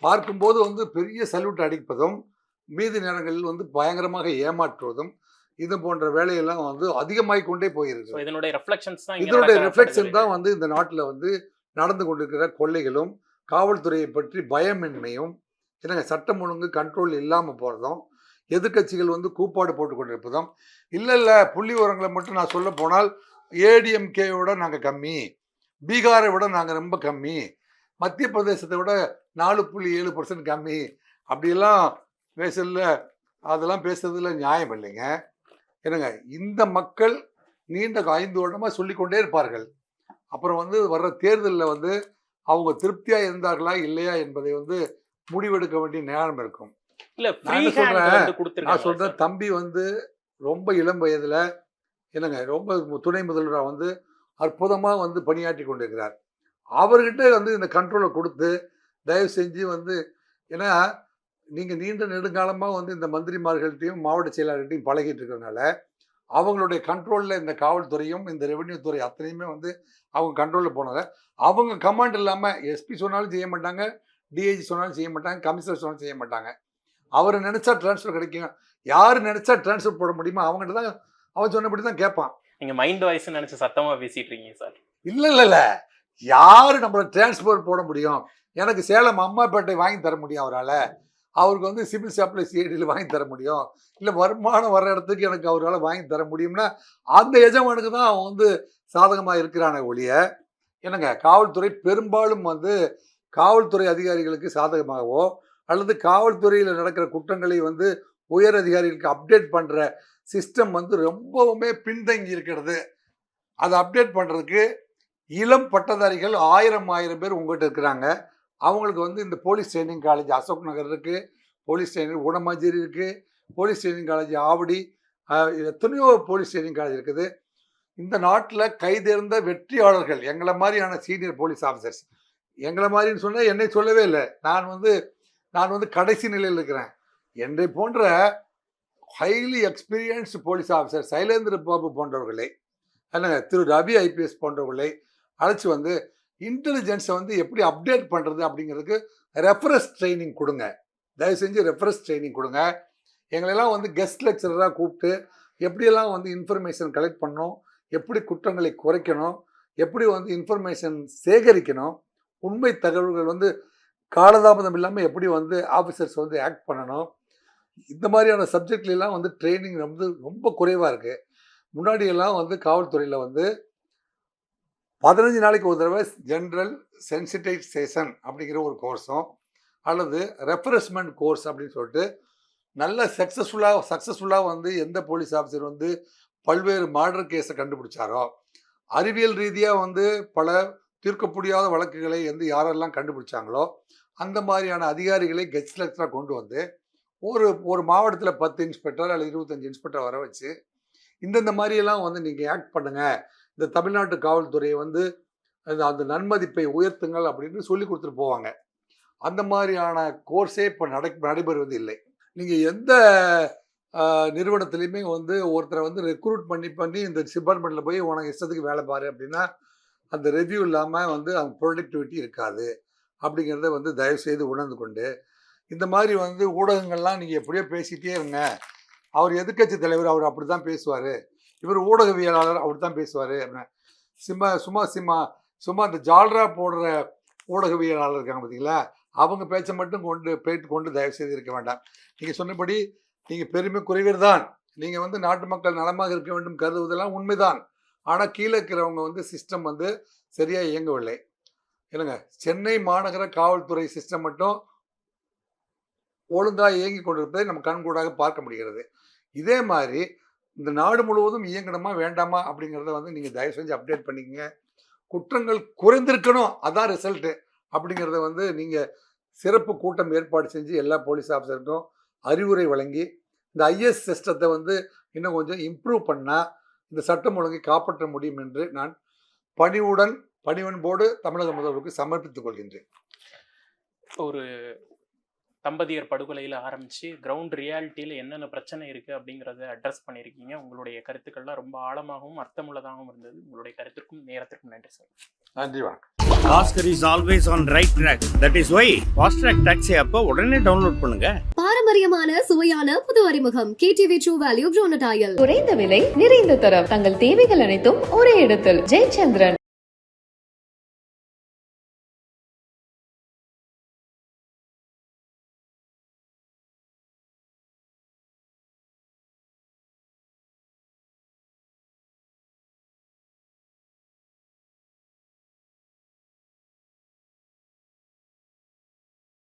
பார்க்கும்போது வந்து பெரிய சல்யூட் அடிப்பதும், மீதி நேரங்களில் வந்து பயங்கரமாக ஏமாற்றுவதும், இது போன்ற வேலையெல்லாம் வந்து அதிகமாகி கொண்டே போயிருக்கு. இதனுடைய ரிஃப்ளெக்ஷன் தான் வந்து இந்த நாட்டில் வந்து நடந்து கொண்டிருக்கிற கொள்ளைகளும், காவல்துறையை பற்றி பயமின்மையும், என்னங்க சட்டம் ஒழுங்கு கண்ட்ரோல் இல்லாமல் போகிறதும், எதிர்கட்சிகள் வந்து கூப்பாடு போட்டு கொண்டிருப்பதும். இல்லை புள்ளி உரங்களை மட்டும் நான் சொல்ல போனால் ஏடிஎம்கேயோட நாங்கள் கம்மி, பீகாரை விட நாங்கள் ரொம்ப கம்மி, மத்திய பிரதேசத்தை விட 4.7% கம்மி அப்படியெல்லாம் அதெல்லாம் பேசுறதுல நியாயம் இல்லைங்க. என்னங்க இந்த மக்கள் நீண்ட 5 வருடமாக சொல்லிக்கொண்டே இருப்பார்கள். அப்புறம் வந்து வர்ற தேர்தலில் வந்து அவங்க திருப்தியாக இருந்தார்களா இல்லையா என்பதை வந்து முடிவெடுக்க வேண்டிய நேரம் இருக்கும். நான் சொல்கிறேன், தம்பி வந்து ரொம்ப இளம் வயதில் என்னங்க ரொம்ப துணை முதல்வராக வந்து அற்புதமாக வந்து பணியாற்றி கொண்டிருக்கிறார். அவர்கிட்ட வந்து இந்த கண்ட்ரோலை கொடுத்து தயவு செஞ்சு வந்து, ஏன்னா நீங்கள் நீண்ட நெடுங்காலமாக வந்து இந்த மந்திரிமார்கள்ட்டையும் மாவட்ட செயலாளர்கிட்டையும் பழகிட்டு இருக்கிறதுனால அவங்களுடைய கண்ட்ரோலில் இந்த காவல்துறையும் இந்த ரெவென்யூ துறை அத்தனையுமே வந்து அவங்க கண்ட்ரோலில் போனாங்க. அவங்க கமாண்ட் இல்லாமல் எஸ்பி சொன்னாலும் செய்ய மாட்டாங்க, டிஐஜி சொன்னாலும் செய்ய மாட்டாங்க, கமிஷனர் சொன்னாலும் செய்ய மாட்டாங்க. அவர் நினைச்சா டிரான்ஸ்ஃபர் கிடைக்கும். யார் நினைச்சா டிரான்ஸ்ஃபர் போட முடியுமோ அவங்ககிட்ட தான் அவன் சொன்னபடி தான் கேட்பான். நீங்க மைண்ட் வாய்ஸ் நினைச்சு சத்தமா பேசிட்டு இருக்கீங்க சார். இல்ல யாரு நம்மள டிரான்ஸ்பர் போட முடியும்? எனக்கு சேலம் அம்மாப்பேட்டை வாங்கி தர முடியும் அவரால். அவருக்கு வந்து சிவில் சப்ளை சிஐடியில் வாங்கி தர முடியும். இல்லை வருமானம் வர்ற இடத்துக்கு எனக்கு அவரால் வாங்கி தர முடியும்னா அந்த எஜமானுக்கு தான் அவன் வந்து சாதகமாக இருக்கிறானே ஒழிய, என்னங்க காவல்துறை பெரும்பாலும் வந்து காவல்துறை அதிகாரிகளுக்கு சாதகமாகவோ அல்லது காவல்துறையில் நடக்கிற குற்றங்களை வந்து உயர் அதிகாரிகளுக்கு அப்டேட் பண்ணுற சிஸ்டம் வந்து ரொம்பவுமே பின்தங்கி இருக்கிறது. அதை அப்டேட் பண்ணுறதுக்கு இளம் பட்டதாரிகள் 1000 பேர் உங்கள்கிட்ட இருக்கிறாங்க. அவங்களுக்கு வந்து இந்த police training college Ashok Nagar இருக்குது, போலீஸ் ட்ரைனிங் ஊனமாஞ்சேரி இருக்குது, போலீஸ் ட்ரைனிங் காலேஜ் ஆவடி, எத்தனையோ போலீஸ் ட்ரைனிங் காலேஜ் இருக்குது. இந்த நாட்டில் கைதேர்ந்த வெற்றியாளர்கள் எங்களை மாதிரியான சீனியர் போலீஸ் ஆஃபீஸர்ஸ், எங்களை மாதிரின்னு சொன்னால் என்னை சொல்லவே இல்லை. நான் வந்து கடைசி நிலையில் இருக்கிறேன். என்னை போன்ற highly experienced police officer Sailendra Babu போன்றவர்களை, திரு ரவி ஐபிஎஸ் போன்றவர்களை அழைச்சி வந்து இன்டெலிஜென்ஸை வந்து எப்படி அப்டேட் பண்ணுறது அப்படிங்கிறதுக்கு ரெஃபரன்ஸ் ட்ரைனிங் கொடுங்க. தயவு செஞ்சு ரெஃபரன்ஸ் ட்ரைனிங் கொடுங்க. எங்களெல்லாம் வந்து கெஸ்ட் லெக்சராக கூப்பிட்டு எப்படியெல்லாம் வந்து இன்ஃபர்மேஷன் கலெக்ட் பண்ணணும், எப்படி குற்றங்களை குறைக்கணும், எப்படி வந்து இன்ஃபர்மேஷன் சேகரிக்கணும், உண்மை தகவல்கள் வந்து காலதாமதம் இல்லாமல் எப்படி வந்து ஆஃபீஸர்ஸ் வந்து ஆக்ட் பண்ணணும், இந்த மாதிரியான சப்ஜெக்ட்லாம் வந்து ட்ரைனிங் வந்து ரொம்ப குறைவாக இருக்குது. முன்னாடியெல்லாம் வந்து காவல்துறையில் வந்து 15 நாளைக்கு ஒரு தடவை ஜென்ரல் சென்சிட்டைசேஷன் அப்படிங்கிற ஒரு கோர்ஸும் அல்லது ரெஃப்ரெஷ்மெண்ட் கோர்ஸ் அப்படின்னு சொல்லிட்டு நல்ல சக்ஸஸ்ஃபுல்லாக வந்து எந்த போலீஸ் ஆஃபீஸர் வந்து பல்வேறு மர்டர் கேஸை கண்டுபிடிச்சாரோ, அறிவியல் ரீதியாக வந்து பல தீர்க்க முடியாத வழக்குகளை யாரெல்லாம் கண்டுபிடிச்சாங்களோ அந்த மாதிரியான அதிகாரிகளை கெஸ்ட் லெக்சராக கொண்டு வந்து ஒரு மாவட்டத்தில் 10 இன்ஸ்பெக்டர் அல்லது 25 இன்ஸ்பெக்டர் வர வச்சு இந்த மாதிரியெல்லாம் வந்து நீங்கள் ஆக்ட் பண்ணுங்கள், இந்த தமிழ்நாட்டு காவல்துறையை வந்து அந்த நன்மதிப்பை உயர்த்துங்கள் அப்படின்னு சொல்லி கொடுத்துட்டு போவாங்க. அந்த மாதிரியான கோர்ஸே இப்போ நடைபெறுவது இல்லை. நீங்கள் எந்த நிறுவனத்துலேயுமே வந்து ஒருத்தரை வந்து ரெக்ரூட் பண்ணி இந்த டிபார்ட்மெண்ட்டில் போய் உனக்கு இஷ்டத்துக்கு வேலை பாரு அப்படின்னா அந்த ரெவ்யூ இல்லாமல் வந்து அவங்க ப்ரொடக்டிவிட்டி இருக்காது. அப்படிங்கிறத வந்து தயவுசெய்து உணர்ந்து கொண்டு இந்த மாதிரி வந்து ஊடகங்கள்லாம் நீங்கள் எப்படியோ பேசிகிட்டே இருங்க. அவர் எதிர்க்கட்சி தலைவர், அவர் அப்படி தான் பேசுவார், இவர் ஊடகவியலாளர் அப்படி தான் பேசுவார் அப்படின்னு சும்மா இந்த ஜால்ரா போடுற ஊடகவியலாளர் இருக்காங்க பார்த்தீங்களா, அவங்க பேச்சை மட்டும் கொண்டு தயவு செய்து இருக்க வேண்டாம். நீங்கள் சொன்னபடி நீங்கள் பெருமை குறைவர் தான். நீங்கள் வந்து நாட்டு மக்கள் நலமாக இருக்க வேண்டும் கருதுவதெல்லாம் உண்மைதான். ஆனால் கீழே இருக்கிறவங்க வந்து சிஸ்டம் வந்து சரியாக இயங்கவில்லை. இல்லைங்க, சென்னை மாநகர காவல்துறை சிஸ்டம் மட்டும் ஒழுங்காக இயங்கி கொண்டிருப்பதை நம்ம கண்கூடாக பார்க்க முடிகிறது. இதே மாதிரி இந்த நாடு முழுவதும் இயங்கணுமா வேண்டாமா அப்படிங்கிறத வந்து நீங்கள் தயவு செஞ்சு அப்டேட் பண்ணிக்கங்க. குற்றங்கள் குறைந்திருக்கணும், அதான் ரிசல்ட்டு அப்படிங்கிறத வந்து நீங்கள் சிறப்பு கூட்டம் ஏற்பாடு செஞ்சு எல்லா போலீஸ் ஆஃபீஸருக்கும் அறிவுரை வழங்கி இந்த ஐஎஸ் சிஸ்டத்தை வந்து இன்னும் கொஞ்சம் இம்ப்ரூவ் பண்ணால் இந்த சட்டம் ஒழுங்கை காப்பாற்ற முடியும் என்று நான் பணிவன்போடு தமிழக முதல்வருக்கு சமர்ப்பித்துக் கொள்கின்றேன். ஒரு தம்பதியர் படுகொலையில் ஆரம்பித்து கிரவுண்ட் ரியாலிட்டியில் என்னென்ன பிரச்சனை இருக்குது அப்படிங்கிறத அட்ரஸ் பண்ணியிருக்கீங்க. உங்களுடைய கருத்துக்கள்லாம் ரொம்ப ஆழமாகவும் அர்த்தமுள்ளதாகவும் இருந்தது. உங்களுடைய கருத்திற்கும் நேரத்திற்கும் நன்றி சார். நன்றி, வணக்கம். Oscar is always on right track. That is why Fast Track Taxi app உடனே டவுன்லோட் பண்ணுங்க. பாரம்பரியமான சுவையான புது அறிமுகம் KTV True Value Bronatile. குறைந்த விலை நிறைந்த தரம், தங்கள் தேவைகள் அனைத்தும் ஒரே இடத்தில். ஜெயச்சந்திரன்.